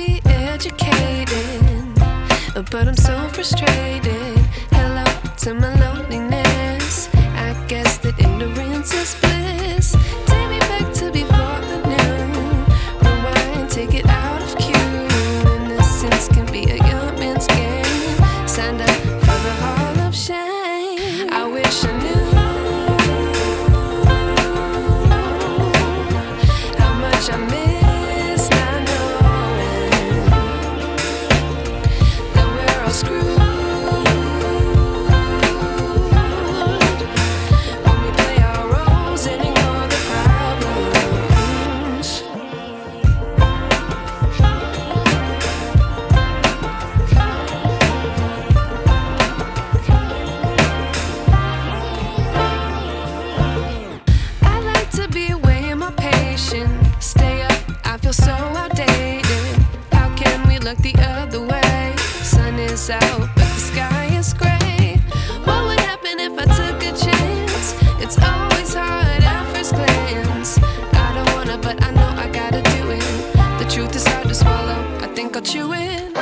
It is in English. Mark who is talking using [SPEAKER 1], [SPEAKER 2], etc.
[SPEAKER 1] be educated, but I'm so frustrated. Hello to my loneliness. I guess that ignorance is bliss. Take me back to before I knew. Rewind, take it out of cue. Innocence can be a young man's game. Signed up for the hall of shame. I wish I knew how much I miss not knowing that we're all screwed. Stay up, I feel so outdated. How can we look the other way? Sun is out, but the sky is gray. What would happen if I took a chance? It's always hard at first glance. I don't wanna, but I know I gotta do it. The truth is hard to swallow, I think I'll chew it.